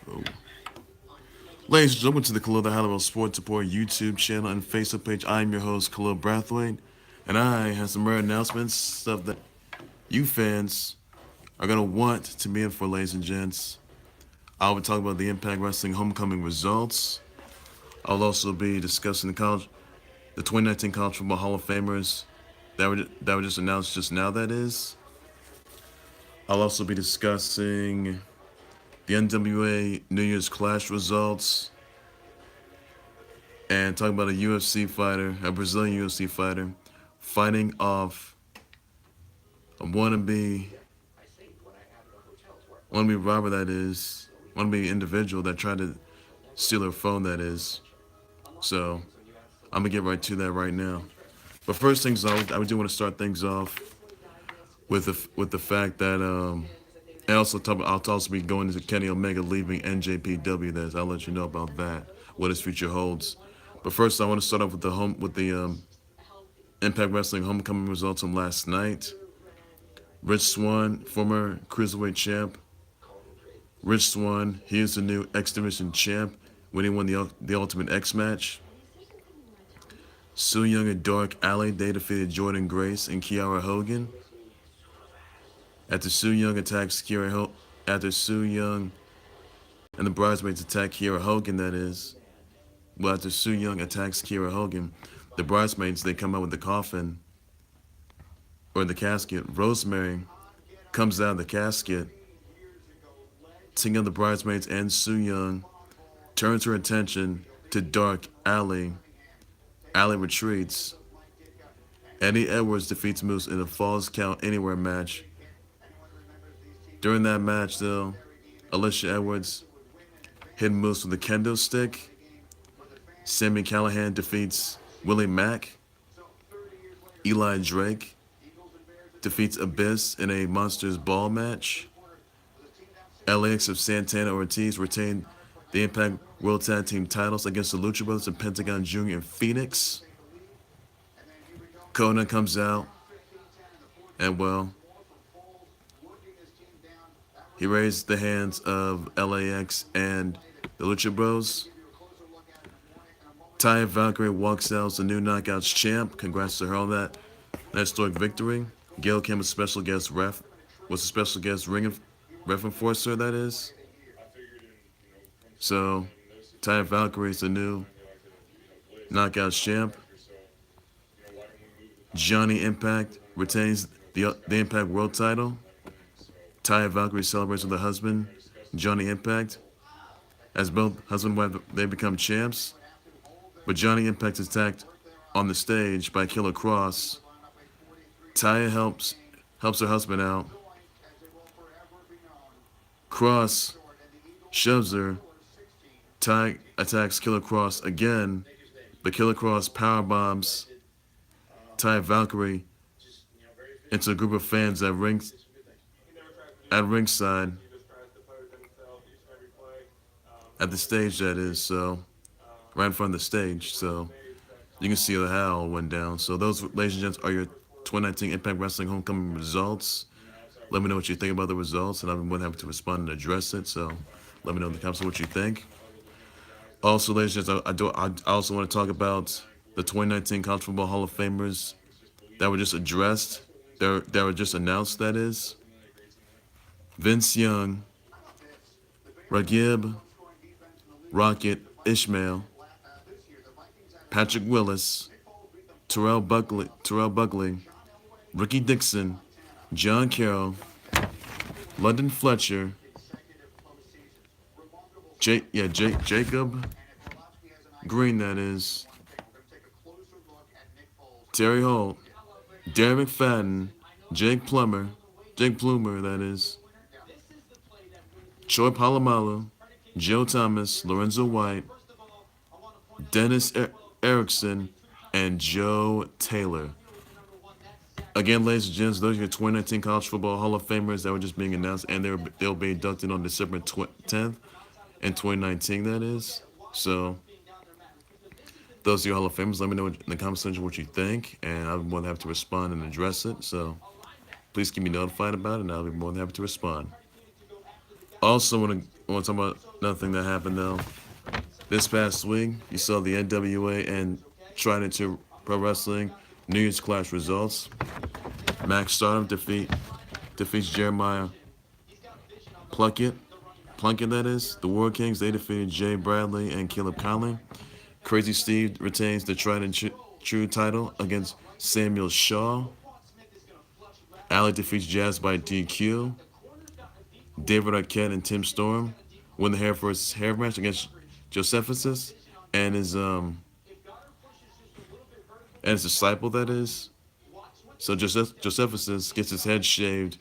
Oh. Ladies and gentlemen, to the Khalil the Hollywood Sports Report YouTube channel and Facebook page. I'm your host, Khalil Brathwaite, and I have some rare announcements, stuff that you fans are going to want to be in for, ladies and gents. I'll be talking about the Impact Wrestling Homecoming results. I'll also be discussing the 2019 College Football Hall of Famers that were just announced just now, that is. I'll also be discussing the NWA New Year's Clash results and talking about a UFC fighter, a Brazilian UFC fighter, fighting off a wannabe robber, that is, wannabe individual that tried to steal her phone, that is. So I'm gonna get right to that right now. But first things off, I do want to start things off with the fact that I'll also be going into Kenny Omega leaving NJPW. That I'll let you know about that, what his future holds. But first, I want to start off with the Impact Wrestling Homecoming results from last night. Rich Swann, former Cruiserweight champ. Rich Swann, he is the new X Division champ when he won the Ultimate X match. Su Yung and Dark Allie, they defeated Jordynne Grace and Kiera Hogan. After Su Yung and the Bridesmaids attack Kiera Hogan, that is. Well, after Su Yung attacks Kiera Hogan, the Bridesmaids, they come out with the coffin, or the casket. Rosemary comes out of the casket, taking out the Bridesmaids and Su Yung, turns her attention to Dark Allie. Allie retreats. Eddie Edwards defeats Moose in a Falls Count Anywhere match. During that match, though, Alicia Edwards hit Moose with a kendo stick. Sami Callihan defeats Willie Mack. Eli Drake defeats Abyss in a Monsters Ball match. LAX of Santana Ortiz retained the Impact World Tag Team titles against the Lucha Brothers and Pentagon Jr. and Fenix. Conan comes out, and well, he raised the hands of LAX and the Lucha Bros. Taya Valkyrie walks out as the new Knockouts champ. Congrats to her on that historic victory. Gail came as special guest ref, was a special guest ref enforcer, that is. So, Taya Valkyrie is the new Knockouts champ. Johnny Impact retains the Impact World title. Taya Valkyrie celebrates with her husband, Johnny Impact. As both husband and wife, they become champs. But Johnny Impact is attacked on the stage by Killer Kross. Taya helps her husband out. Kross shoves her. Taya attacks Killer Kross again, but Killer Kross powerbombs Taya Valkyrie into a group of fans at ringside, at the stage, that is, so right in front of the stage, so you can see how it all went down. So those, ladies and gents, are your 2019 Impact Wrestling Homecoming results. Let me know what you think about the results, and I'm more than happy to respond and address it. So let me know in the comments what you think. Also, ladies and gents, I also want to talk about the 2019 College Football Hall of Famers that were just addressed, that were just announced, that is. Vince Young, Ragib, Rocket, Ishmael, Patrick Willis, Terrell Buckley, Ricky Dixon, John Carroll, London Fletcher, Jacob Green, that is, Terry Holt, Derek McFadden, Jake Plumer, that is, Troy Polamalu, Joe Thomas, Lorenzo White, Dennis Erickson, and Joe Taylor. Again, ladies and gents, those are your 2019 College Football Hall of Famers that were just being announced, and they'll be inducted on December 10th in 2019, that is. So those are your Hall of Famers. Let me know in the comment section what you think, and I'll be more than happy to respond and address it. So please keep me notified about it, and I'll be more than happy to respond. Also, want to I want to talk about another thing that happened though. This past week, you saw the NWA and Trident to Pro Wrestling New Year's Clash results. Mack Stardom defeats Jeremiah Plunkett. Plunkett, that is. The War Kings, they defeated Jay Bradley and Caleb Conley. Crazy Steve retains the Trident True title against Samuel Shaw. Allie defeats Jazz by DQ. David Arquette and Tim Storm win the hair versus hair match against Josephus and his disciple, that is. So Josephus gets his head shaved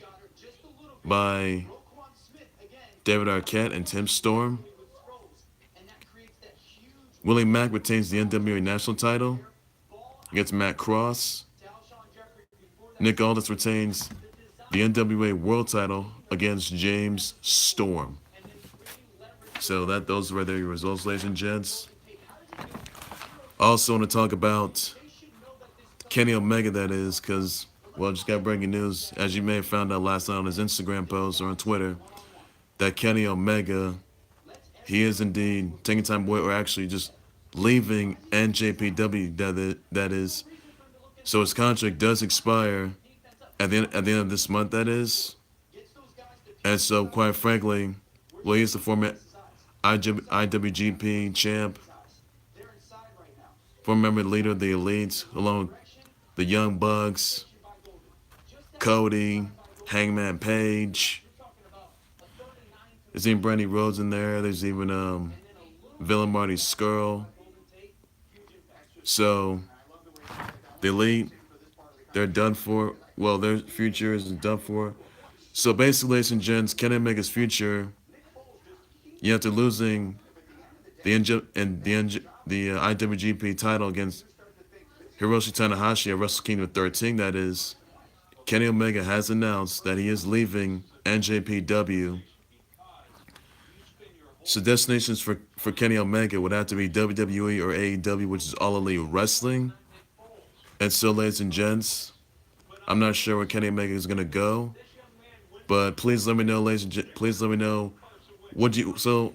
by David Arquette and Tim Storm. Willie Mack retains the NWA National title against Matt Cross. Nick Aldis retains the NWA World title against James Storm. So those were their results, ladies and gents. Also want to talk about Kenny Omega, that is, because, well, just got breaking news. As you may have found out last night on his Instagram post or on Twitter, that Kenny Omega, he is indeed taking time away, or actually just leaving NJPW, that is. So his contract does expire at the end of this month, that is. And so, quite frankly, well, he's the former IWGP champ, former member leader of the Elites, along with the Young Bucks, Cody, Hangman Page. There's even Brandy Rhodes in there. There's even Villain Marty Skrull. So the Elite, they're done for. Well, their future is done for. So basically, ladies and gents, Kenny Omega's future, you have to losing the IWGP title against Hiroshi Tanahashi at Wrestle Kingdom 13, that is. Kenny Omega has announced that he is leaving NJPW. So destinations for Kenny Omega would have to be WWE or AEW, which is All Elite Wrestling. And so, ladies and gents, I'm not sure where Kenny Omega is going to go. But please let me know, ladies and gents, please let me know. What do you think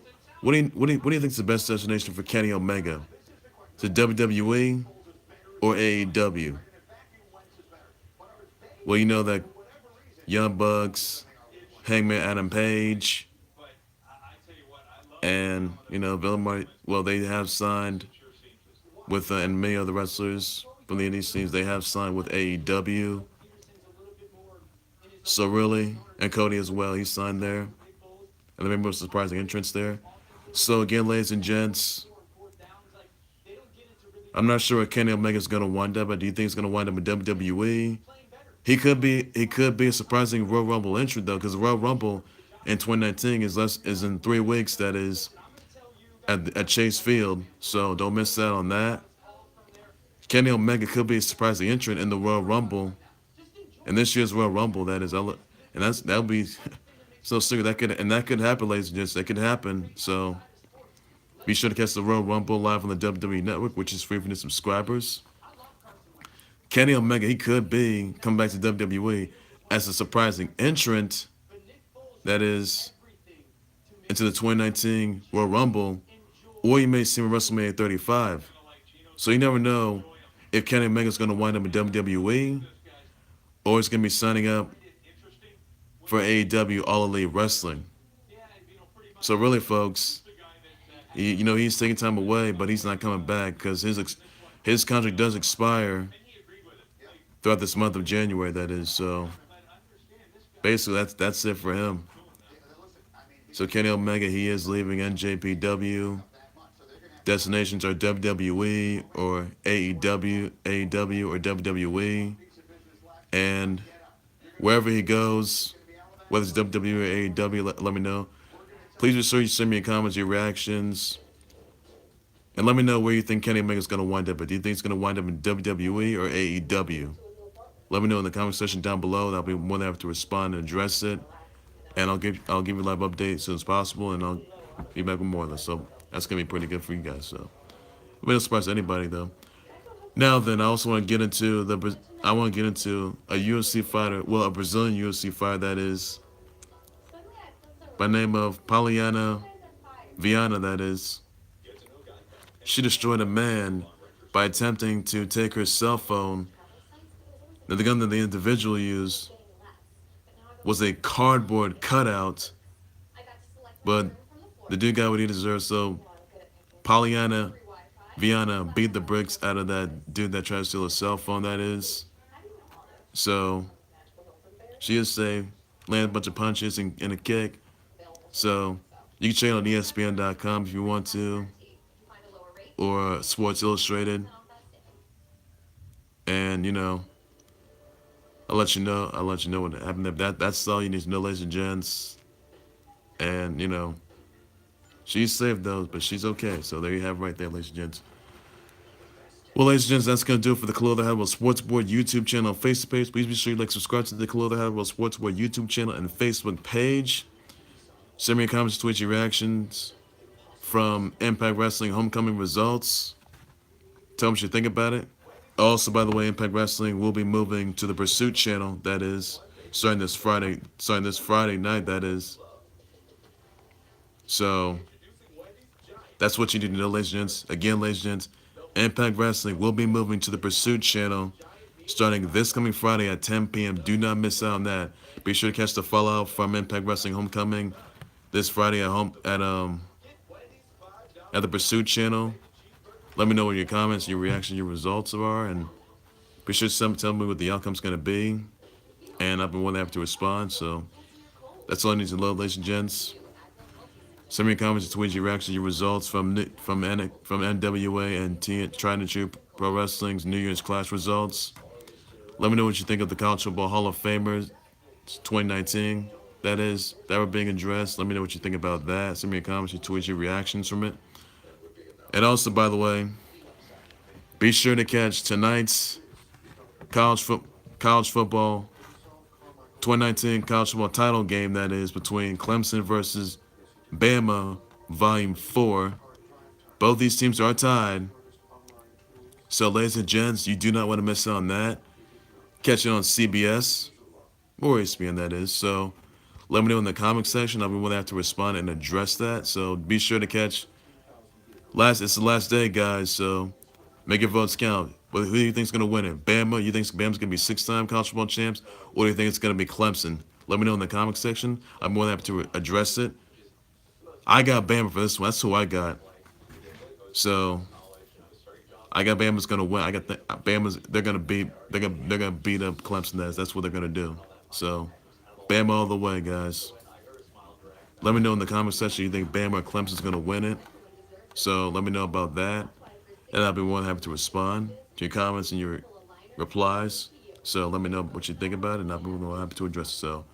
is the best destination for Kenny Omega? To WWE or AEW? Well, you know that Young Bucks, Hangman Adam Page, and, Villain Marty, well, they have signed with, and many other wrestlers from the indie scenes, they have signed with AEW. So really, and Cody as well, he signed there. And the maybe most surprising entrance there. So again, ladies and gents, I'm not sure what Kenny Omega is going to wind up, but do you think he's going to wind up in WWE? He could be a surprising Royal Rumble entrant though, because the Royal Rumble in 2019 is in 3 weeks. That is at Chase Field, so don't miss out on that. Kenny Omega could be a surprising entrant in the Royal Rumble, in this year's Royal Rumble. That is, and that'll be so serious. That could happen, ladies and gents. That could happen. So be sure to catch the Royal Rumble live on the WWE Network, which is free for new subscribers. Kenny Omega, he could come back to WWE as a surprising entrant, that is, into the 2019 Royal Rumble, or you may see him at WrestleMania 35. So you never know if Kenny Omega is going to wind up in WWE, or he's going to be signing up for AEW All Elite Wrestling. So really, folks, he's taking time away, but he's not coming back because his contract does expire throughout this month of January, that is. So basically, that's it for him. So Kenny Omega, he is leaving NJPW. Destinations are WWE or AEW or WWE. And wherever he goes, whether it's WWE or AEW, let me know. Please be sure you send me your comments, your reactions, and let me know where you think Kenny Omega is going to wind up. But do you think he's going to wind up in WWE or AEW? Let me know in the comment section down below. I'll be more than happy to respond and address it. And I'll give you a live update as soon as possible, and I'll be back with more of this. So that's going to be pretty good for you guys. So it won't surprise anybody, though. Now then, I also want to get into a UFC fighter, well, a Brazilian UFC fighter, that is. by name of Pollyanna Viana, that is. She destroyed a man by attempting to take her cell phone. Now, the gun that the individual used was a cardboard cutout, but the dude got what he deserved, so Pollyanna Viana beat the bricks out of that dude that tried to steal a cell phone, that is. So, she is safe, landed a bunch of punches and a kick. So, you can check it on ESPN.com if you want to, or Sports Illustrated. And, I'll let you know. I'll let you know what happened. That's all you need to know, ladies and gents. And she's safe though, but she's okay. So there you have it right there, ladies and gents. Well, ladies and gents, that's gonna do it for the Khalil the Sports Board YouTube channel and Facebook page. Please be sure you subscribe to the Khalil the Sports Board YouTube channel and Facebook page. Send me your comments, tweets, your reactions from Impact Wrestling Homecoming results. Tell me what you think about it. Also, by the way, Impact Wrestling will be moving to the Pursuit channel, that is, starting this Friday night, that is. So, that's what you need to know, ladies and gents. Again, ladies and gents, Impact Wrestling will be moving to the Pursuit channel starting this coming Friday at 10 p.m. Do not miss out on that. Be sure to catch the fallout from Impact Wrestling Homecoming this Friday at the Pursuit channel. Let me know what your comments, your reactions, your results are, and be sure to tell me what the outcome's going to be. And I've been more than happy to respond. So that's all I need to know, ladies and gents. Send me your comments, your tweets, your reactions, your results from NWA and Tried and True Pro Wrestling's New Year's Clash results. Let me know what you think of the College Football Hall of Famers 2019. That were being addressed. Let me know what you think about that. Send me your comments, your tweets, your reactions from it. And also, by the way, be sure to catch tonight's college football 2019 college football title game, that is, between Clemson versus Bama, Volume 4. Both these teams are tied. So, ladies and gents, you do not want to miss out on that. Catch it on CBS, or ESPN, that is. So, let me know in the comment section. I'll be willing to have to respond and address that. So, be sure to catch. It's the last day, guys, so make your votes count. But who do you think is going to win it? Bama? You think Bama's going to be 6-time college football champs? Or do you think it's going to be Clemson? Let me know in the comment section. I'm more than happy to address it. I got Bama for this one. That's who I got. So I got Bama's going to win. I got Bama's. They're going to beat up Clemson. That's what they're going to do. So Bama all the way, guys. Let me know in the comment section. You think Bama or Clemson's going to win it? So let me know about that, and I'll be more than happy to respond to your comments and your replies. So let me know what you think about it, and I'll be more than happy to address it. So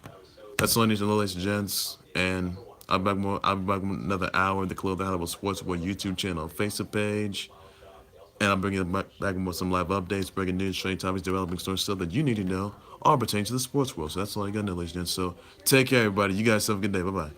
that's all I need to know, ladies and gents. And I'll be back with another hour of the Khalil the Sports Board YouTube channel, Facebook page, and I'll bring you back with some live updates, breaking news, trade topics, developing stories, stuff that you need to know all pertaining to the sports world. So that's all I got to know, ladies and gents. So take care, everybody. You guys have a good day. Bye bye.